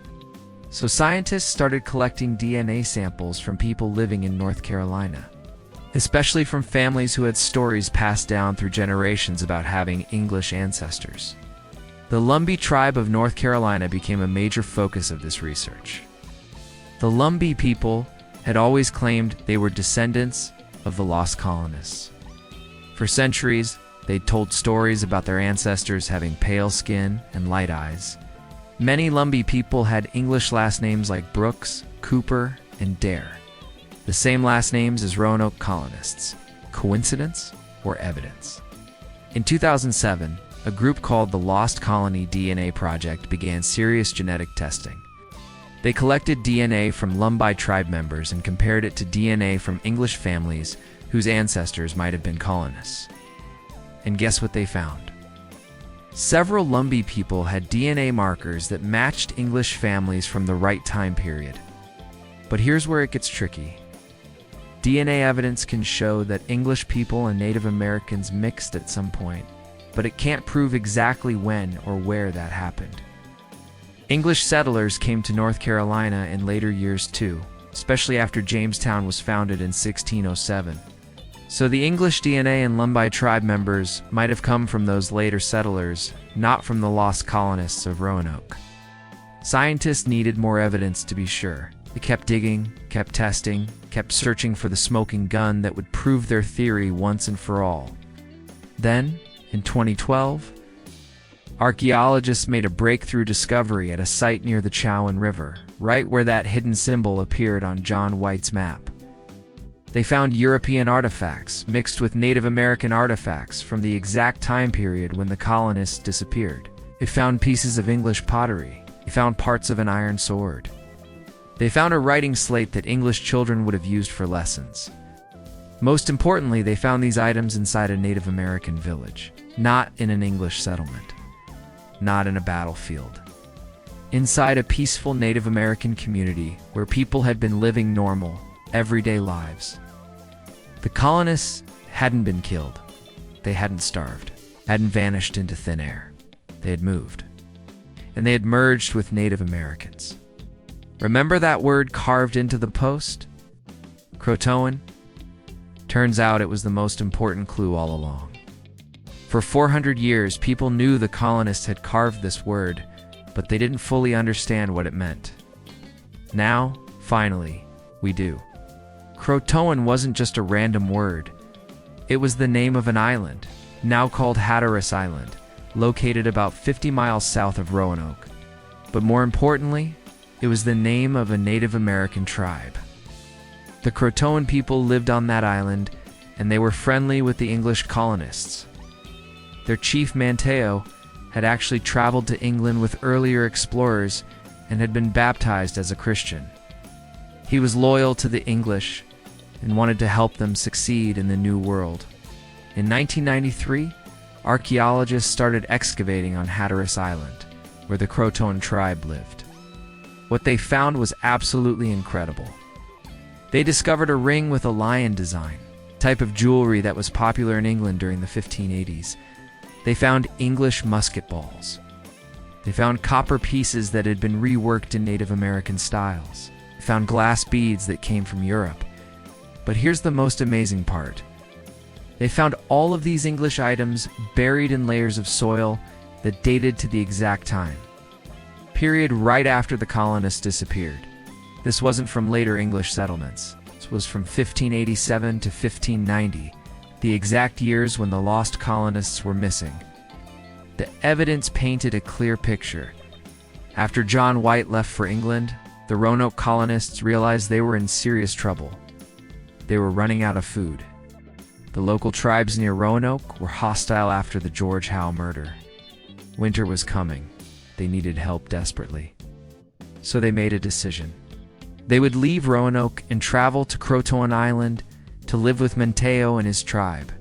Speaker 1: So scientists started collecting DNA samples from people living in North Carolina, especially from families who had stories passed down through generations about having English ancestors. The Lumbee tribe of North Carolina became a major focus of this research. The Lumbee people had always claimed they were descendants of the lost colonists. For centuries, they'd told stories about their ancestors having pale skin and light eyes. Many Lumbee people had English last names like Brooks, Cooper, and Dare, the same last names as Roanoke colonists. Coincidence or evidence? In 2007, a group called the Lost Colony DNA Project began serious genetic testing. They collected DNA from Lumbee tribe members and compared it to DNA from English families whose ancestors might have been colonists. And guess what they found? Several Lumbee people had DNA markers that matched English families from the right time period. But here's where it gets tricky. DNA evidence can show that English people and Native Americans mixed at some point, but it can't prove exactly when or where that happened. English settlers came to North Carolina in later years too, especially after Jamestown was founded in 1607. So the English DNA and Lumbee tribe members might have come from those later settlers, not from the lost colonists of Roanoke. Scientists needed more evidence to be sure. They kept digging, kept testing, kept searching for the smoking gun that would prove their theory once and for all. Then, in 2012, archaeologists made a breakthrough discovery at a site near the Chowan River, right where that hidden symbol appeared on John White's map. They found European artifacts mixed with Native American artifacts from the exact time period when the colonists disappeared. They found pieces of English pottery. They found parts of an iron sword. They found a writing slate that English children would have used for lessons. Most importantly, they found these items inside a Native American village, not in an English settlement, not in a battlefield. Inside a peaceful Native American community where people had been living normal, everyday lives. The colonists hadn't been killed. They hadn't starved, hadn't vanished into thin air. They had moved. And they had merged with Native Americans. Remember that word carved into the post? Croatoan? Turns out it was the most important clue all along. For 400 years, people knew the colonists had carved this word, but they didn't fully understand what it meant. Now, finally, we do. Croatoan wasn't just a random word. It was the name of an island, now called Hatteras Island, located about 50 miles south of Roanoke. But more importantly, it was the name of a Native American tribe. The Croatoan people lived on that island, and they were friendly with the English colonists. Their chief Manteo had actually traveled to England with earlier explorers and had been baptized as a Christian. He was loyal to the English and wanted to help them succeed in the New World. In 1993, archaeologists started excavating on Hatteras Island, where the Croatoan tribe lived. What they found was absolutely incredible. They discovered a ring with a lion design, type of jewelry that was popular in England during the 1580s. They found English musket balls. They found copper pieces that had been reworked in Native American styles. They found glass beads that came from Europe. But here's the most amazing part. They found all of these English items buried in layers of soil that dated to the exact time. Period right after the colonists disappeared. This wasn't from later English settlements. This was from 1587 to 1590, the exact years when the lost colonists were missing. The evidence painted a clear picture. After John White left for England, the Roanoke colonists realized they were in serious trouble. They were running out of food. The local tribes near Roanoke were hostile after the George Howe murder. Winter was coming. They needed help desperately. So they made a decision. They would leave Roanoke and travel to Croatoan Island to live with Manteo and his tribe.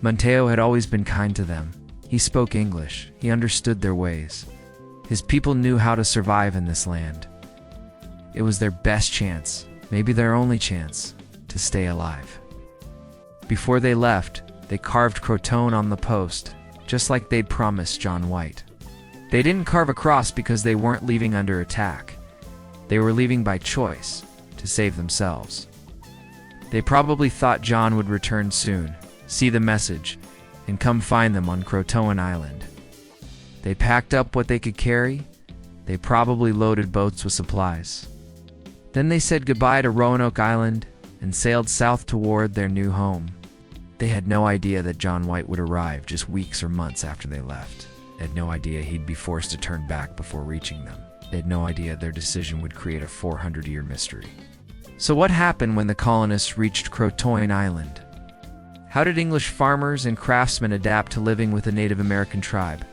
Speaker 1: Manteo had always been kind to them. He spoke English. He understood their ways. His people knew how to survive in this land. It was their best chance, maybe their only chance, to stay alive. Before they left, they carved Croton on the post, just like they'd promised John White. They didn't carve a cross because they weren't leaving under attack. They were leaving by choice, to save themselves. They probably thought John would return soon, see the message, and come find them on Croton Island. They packed up what they could carry. They probably loaded boats with supplies. Then they said goodbye to Roanoke Island and sailed south toward their new home. They had no idea that John White would arrive just weeks or months after they left. They had no idea he'd be forced to turn back before reaching them. They had no idea their decision would create a 400-year mystery. So what happened when the colonists reached Croton Island? How did English farmers and craftsmen adapt to living with a Native American tribe?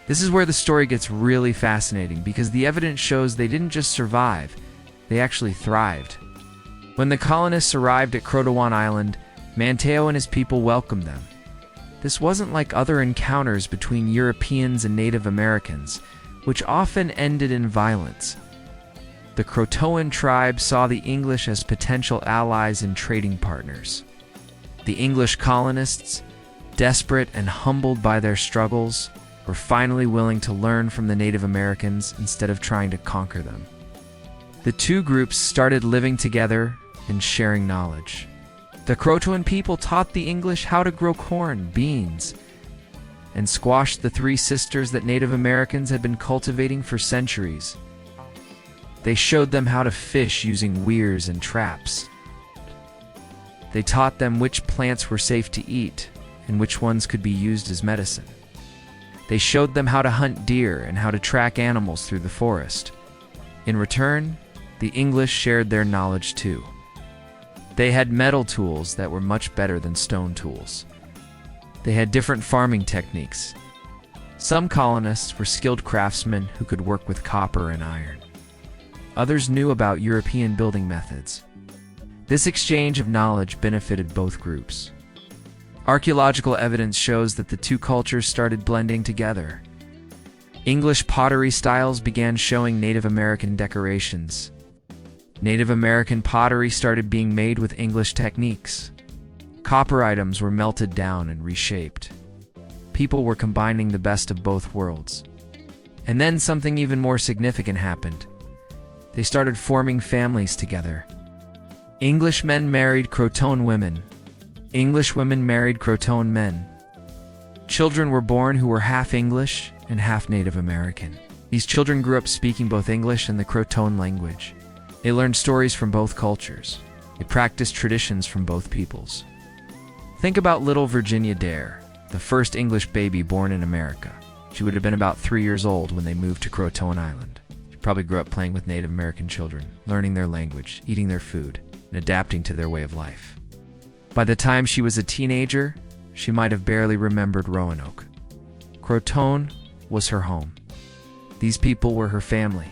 Speaker 1: This is where the story gets really fascinating because the evidence shows they didn't just survive, they actually thrived. When the colonists arrived at Croton Island, Manteo and his people welcomed them. This wasn't like other encounters between Europeans and Native Americans, which often ended in violence. The Croatoan tribe saw the English as potential allies and trading partners. The English colonists, desperate and humbled by their struggles, were finally willing to learn from the Native Americans instead of trying to conquer them. The two groups started living together and sharing knowledge. The Croatoan people taught the English how to grow corn, beans, and squash the three sisters that Native Americans had been cultivating for centuries. They showed them how to fish using weirs and traps. They taught them which plants were safe to eat and which ones could be used as medicine. They showed them how to hunt deer and how to track animals through the forest. In return, the English shared their knowledge too. They had metal tools that were much better than stone tools. They had different farming techniques. Some colonists were skilled craftsmen who could work with copper and iron. Others knew about European building methods. This exchange of knowledge benefited both groups. Archaeological evidence shows that the two cultures started blending together. English pottery styles began showing Native American decorations. Native American pottery started being made with English techniques. Copper items were melted down and reshaped. People were combining the best of both worlds. And then something even more significant happened. They started forming families together. English men married Croatoan women. English women married Croatoan men. Children were born who were half English and half Native American. These children grew up speaking both English and the Croatoan language. They learned stories from both cultures. They practiced traditions from both peoples. Think about little Virginia Dare, the first English baby born in America. She would have been about 3 years old when they moved to Croatoan Island. She probably grew up playing with Native American children, learning their language, eating their food, and adapting to their way of life. By the time she was a teenager, she might have barely remembered Roanoke. Croton was her home. These people were her family.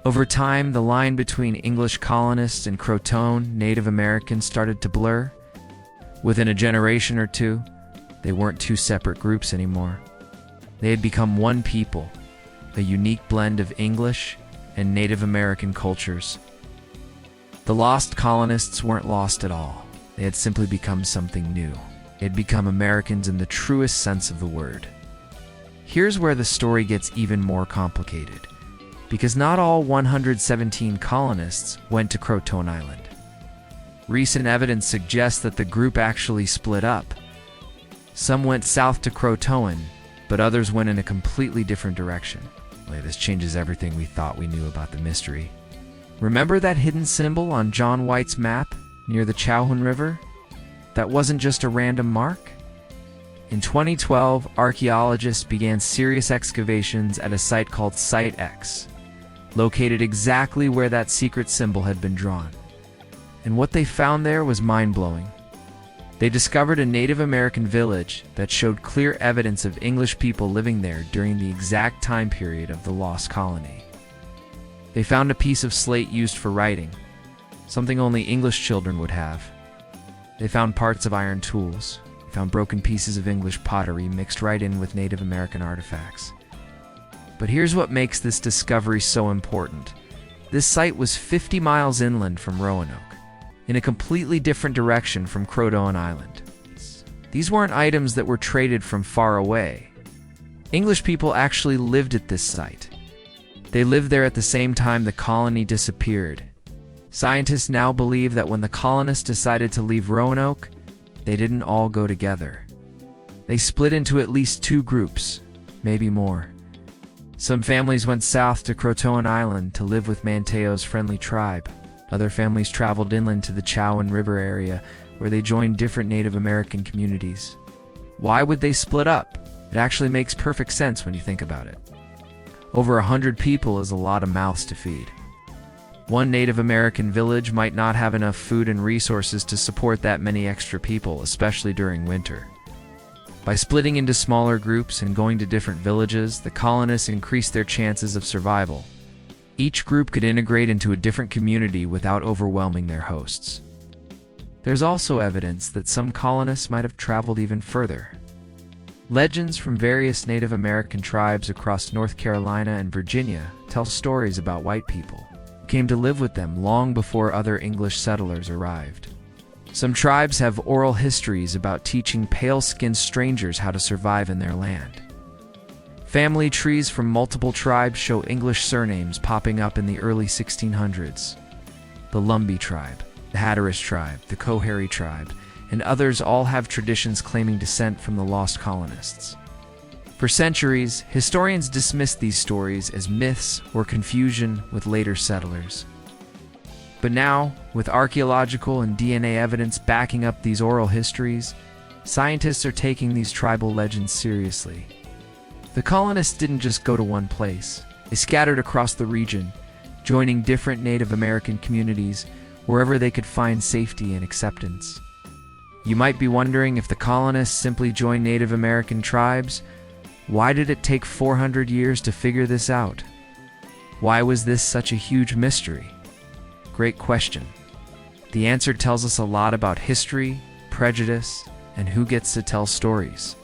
Speaker 1: Over time, the line between English colonists and Croatoan Native Americans started to blur. Within a generation or two, they weren't two separate groups anymore. They had become one people, a unique blend of English and Native American cultures. The lost colonists weren't lost at all. They had simply become something new. They had become Americans in the truest sense of the word. Here's where the story gets even more complicated, because not all 117 colonists went to Croton Island. Recent evidence suggests that the group actually split up. Some went south to Croton, but others went in a completely different direction. Well, this changes everything we thought we knew about the mystery. Remember that hidden symbol on John White's map near the Chowhoon River? That wasn't just a random mark. In 2012, archaeologists began serious excavations at a site called Site X, located exactly where that secret symbol had been drawn. And what they found there was mind-blowing. They discovered a Native American village that showed clear evidence of English people living there during the exact time period of the lost colony. They found a piece of slate used for writing, something only English children would have. They found parts of iron tools. They found broken pieces of English pottery mixed right in with Native American artifacts. But here's what makes this discovery so important. This site was 50 miles inland from Roanoke, in a completely different direction from Croatoan Island. These weren't items that were traded from far away. English people actually lived at this site. They lived there at the same time the colony disappeared. Scientists now believe that when the colonists decided to leave Roanoke, they didn't all go together. They split into at least two groups, maybe more. Some families went south to Croatoan Island to live with Manteo's friendly tribe. Other families traveled inland to the Chowan River area, where they joined different Native American communities. Why would they split up? It actually makes perfect sense when you think about it. Over 100 people is a lot of mouths to feed. One Native American village might not have enough food and resources to support that many extra people, especially during winter. By splitting into smaller groups and going to different villages, the colonists increased their chances of survival. Each group could integrate into a different community without overwhelming their hosts. There's also evidence that some colonists might have traveled even further. Legends from various Native American tribes across North Carolina and Virginia tell stories about white people who came to live with them long before other English settlers arrived. Some tribes have oral histories about teaching pale-skinned strangers how to survive in their land. Family trees from multiple tribes show English surnames popping up in the early 1600s. The Lumbee tribe, the Hatteras tribe, the Coharie tribe, and others all have traditions claiming descent from the lost colonists. For centuries, historians dismissed these stories as myths or confusion with later settlers. But now, with archaeological and DNA evidence backing up these oral histories, scientists are taking these tribal legends seriously. The colonists didn't just go to one place. They scattered across the region, joining different Native American communities wherever they could find safety and acceptance. You might be wondering, if the colonists simply joined Native American tribes, why did it take 400 years to figure this out? Why was this such a huge mystery? Great question. The answer tells us a lot about history, prejudice, and who gets to tell stories.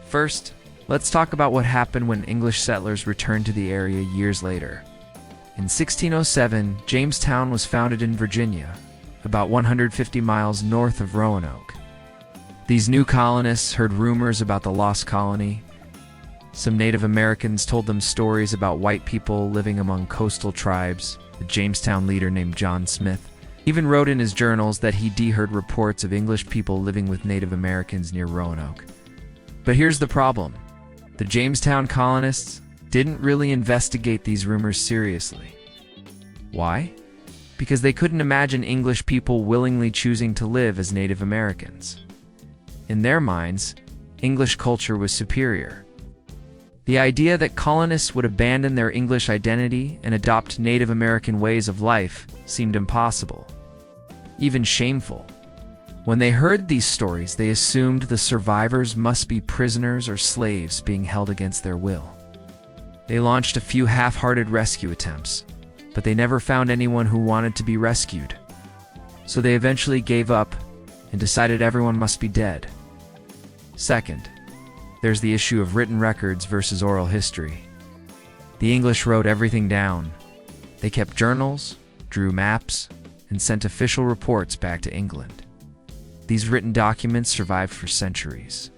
Speaker 1: First, let's talk about what happened when English settlers returned to the area years later. In 1607, Jamestown was founded in Virginia, about 150 miles north of Roanoke. These new colonists heard rumors about the lost colony. Some Native Americans told them stories about white people living among coastal tribes. The Jamestown leader named John Smith even wrote in his journals that he'd heard reports of English people living with Native Americans near Roanoke. But here's the problem. The Jamestown colonists didn't really investigate these rumors seriously. Why? Because they couldn't imagine English people willingly choosing to live as Native Americans. In their minds, English culture was superior. The idea that colonists would abandon their English identity and adopt Native American ways of life seemed impossible, even shameful. When they heard these stories, they assumed the survivors must be prisoners or slaves being held against their will. They launched a few half-hearted rescue attempts, but they never found anyone who wanted to be rescued. So they eventually gave up and decided everyone must be dead. Second, there's the issue of written records versus oral history. The English wrote everything down. They kept journals, drew maps, and sent official reports back to England. These written documents survived for centuries.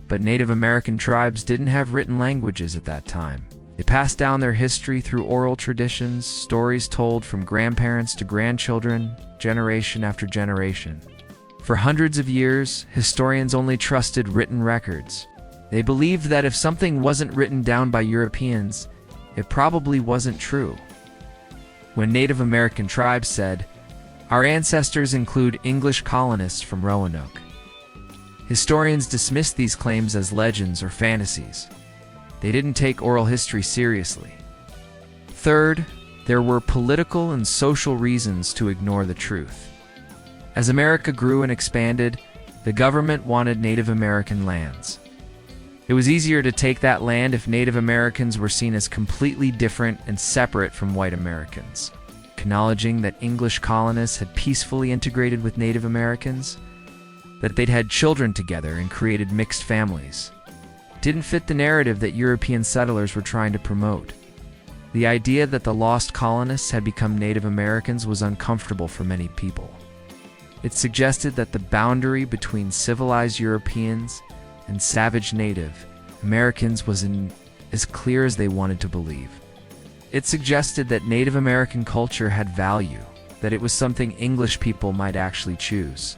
Speaker 1: But Native American tribes didn't have written languages at that time. They passed down their history through oral traditions, stories told from grandparents to grandchildren, generation after generation. For hundreds of years, historians only trusted written records. They believed that if something wasn't written down by Europeans, it probably wasn't true. When Native American tribes said, "Our ancestors include English colonists from Roanoke," historians dismissed these claims as legends or fantasies. They didn't take oral history seriously. Third, there were political and social reasons to ignore the truth. As America grew and expanded, the government wanted Native American lands. It was easier to take that land if Native Americans were seen as completely different and separate from white Americans. Acknowledging that English colonists had peacefully integrated with Native Americans, that they'd had children together and created mixed families, didn't fit the narrative that European settlers were trying to promote. The idea that the lost colonists had become Native Americans was uncomfortable for many people. It suggested that the boundary between civilized Europeans and savage Native Americans was as clear as they wanted to believe. It suggested that Native American culture had value, that it was something English people might actually choose.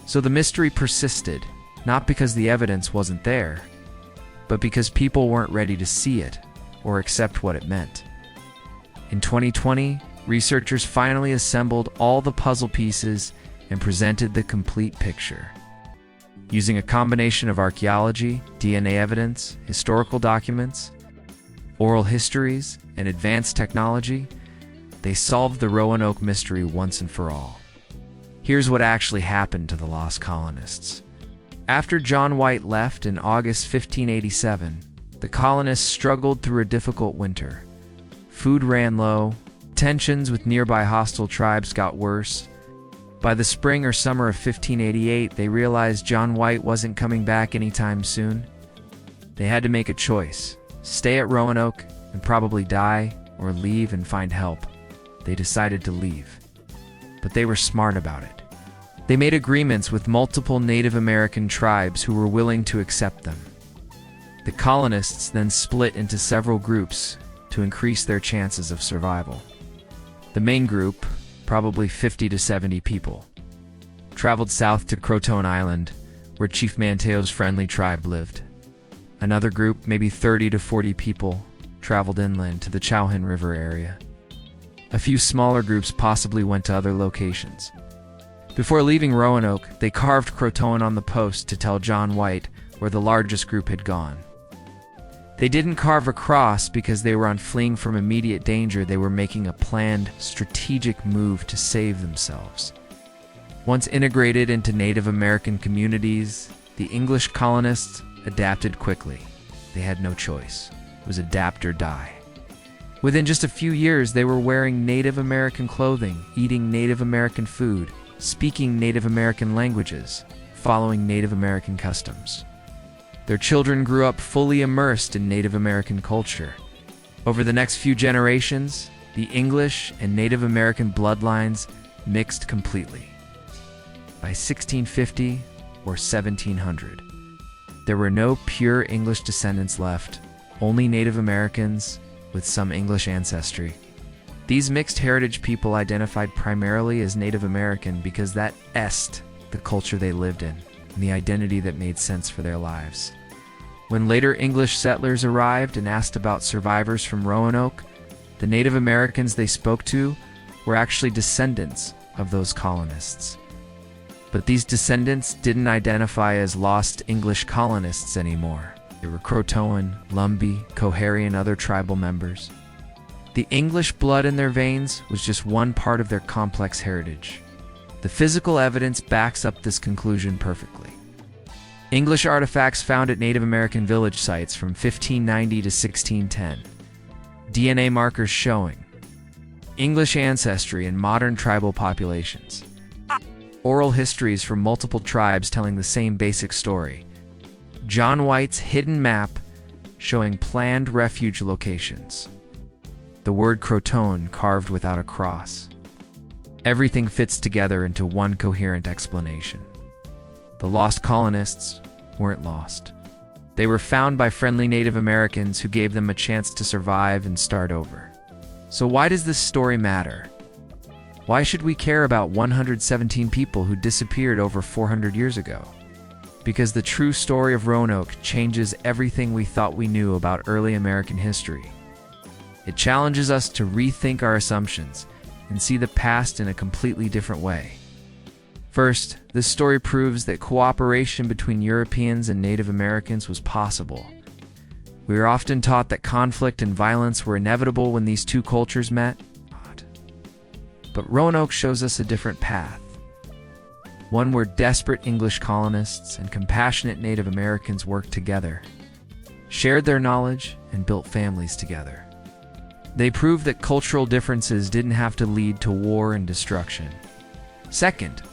Speaker 1: So the mystery persisted, not because the evidence wasn't there, but because people weren't ready to see it or accept what it meant. In 2020, researchers finally assembled all the puzzle pieces and presented the complete picture. Using a combination of archaeology, DNA evidence, historical documents, oral histories, and advanced technology, they solved the Roanoke mystery once and for all. Here's what actually happened to the lost colonists. After John White left in August 1587, the colonists struggled through a difficult winter. Food ran low, tensions with nearby hostile tribes got worse. By the spring or summer of 1588, they realized John White wasn't coming back anytime soon. They had to make a choice: stay at Roanoke and probably die, or leave and find help. They decided to leave. But they were smart about it. They made agreements with multiple Native American tribes who were willing to accept them. The colonists then split into several groups to increase their chances of survival. The main group, probably 50 to 70 people, traveled south to Croton Island, where Chief Manteo's friendly tribe lived. Another group, maybe 30 to 40 people, traveled inland to the Chowhin River area. A few smaller groups possibly went to other locations. Before leaving Roanoke, they carved Croton on the post to tell John White where the largest group had gone. They didn't carve a cross because they were fleeing from immediate danger. They were making a planned, strategic move to save themselves. Once integrated into Native American communities, the English colonists adapted quickly. They had no choice. It was adapt or die. Within just a few years, they were wearing Native American clothing, eating Native American food, speaking Native American languages, following Native American customs. Their children grew up fully immersed in Native American culture. Over the next few generations, the English and Native American bloodlines mixed completely. By 1650 or 1700, there were no pure English descendants left, only Native Americans with some English ancestry. These mixed heritage people identified primarily as Native American because that est the culture they lived in and the identity that made sense for their lives. When later English settlers arrived and asked about survivors from Roanoke, the Native Americans they spoke to were actually descendants of those colonists. But these descendants didn't identify as lost English colonists anymore. They were Croatoan, Lumbee, Coharie, and other tribal members. The English blood in their veins was just one part of their complex heritage. The physical evidence backs up this conclusion perfectly. English artifacts found at Native American village sites from 1590 to 1610. DNA markers showing English ancestry in modern tribal populations. Oral histories from multiple tribes telling the same basic story. John White's hidden map showing planned refuge locations. The word Croton carved without a cross. Everything fits together into one coherent explanation. The lost colonists weren't lost. They were found by friendly Native Americans who gave them a chance to survive and start over. So why does this story matter? Why should we care about 117 people who disappeared over 400 years ago? Because the true story of Roanoke changes everything we thought we knew about early American history. It challenges us to rethink our assumptions and see the past in a completely different way. First, this story proves that cooperation between Europeans and Native Americans was possible. We are often taught that conflict and violence were inevitable when these two cultures met. But Roanoke shows us a different path. One where desperate English colonists and compassionate Native Americans worked together, shared their knowledge, and built families together. They proved that cultural differences didn't have to lead to war and destruction. Second,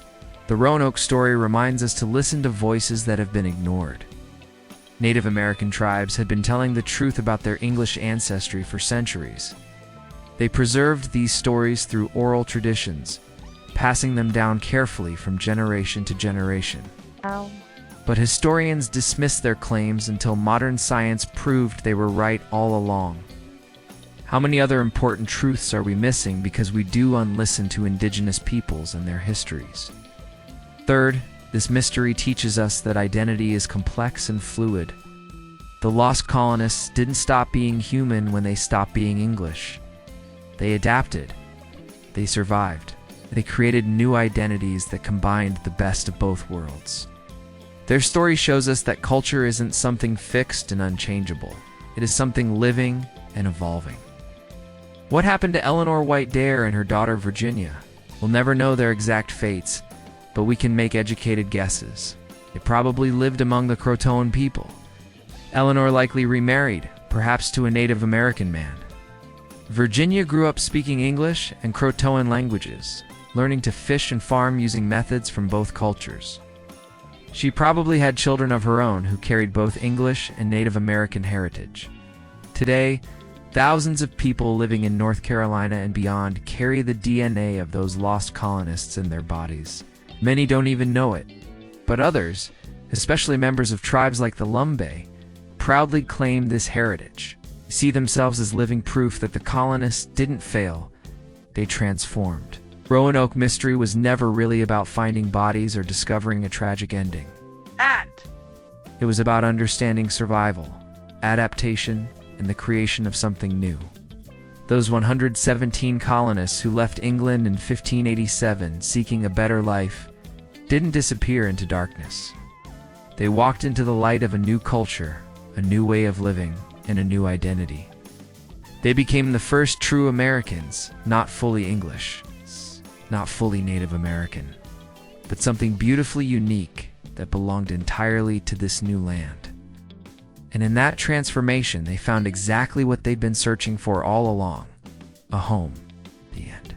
Speaker 1: the Roanoke story reminds us to listen to voices that have been ignored. Native American tribes had been telling the truth about their English ancestry for centuries. They preserved these stories through oral traditions, passing them down carefully from generation to generation.
Speaker 2: Ow.
Speaker 1: But historians dismissed their claims until modern science proved they were right all along. How many other important truths are we missing because we do unlisten to indigenous peoples and their histories? Third, this mystery teaches us that identity is complex and fluid. The lost colonists didn't stop being human when they stopped being English. They adapted. They survived. They created new identities that combined the best of both worlds. Their story shows us that culture isn't something fixed and unchangeable. It is something living and evolving. What happened to Eleanor White Dare and her daughter Virginia? We'll never know their exact fates, but we can make educated guesses. They probably lived among the Croatoan people. Eleanor likely remarried, perhaps to a Native American man. Virginia grew up speaking English and Croatoan languages, learning to fish and farm using methods from both cultures. She probably had children of her own who carried both English and Native American heritage. Today, thousands of people living in North Carolina and beyond carry the DNA of those lost colonists in their bodies. Many don't even know it, but others, especially members of tribes like the Lumbee, proudly claim this heritage, see themselves as living proof that the colonists didn't fail, they transformed. Roanoke mystery was never really about finding bodies or discovering a tragic ending. It was about understanding survival, adaptation, and the creation of something new. Those 117 colonists who left England in 1587 seeking a better life didn't disappear into darkness. They walked into the light of a new culture, a new way of living, and a new identity. They became the first true Americans, not fully English, not fully Native American, but something beautifully unique that belonged entirely to this new land. And in that transformation, they found exactly what they'd been searching for all along: a home. The end.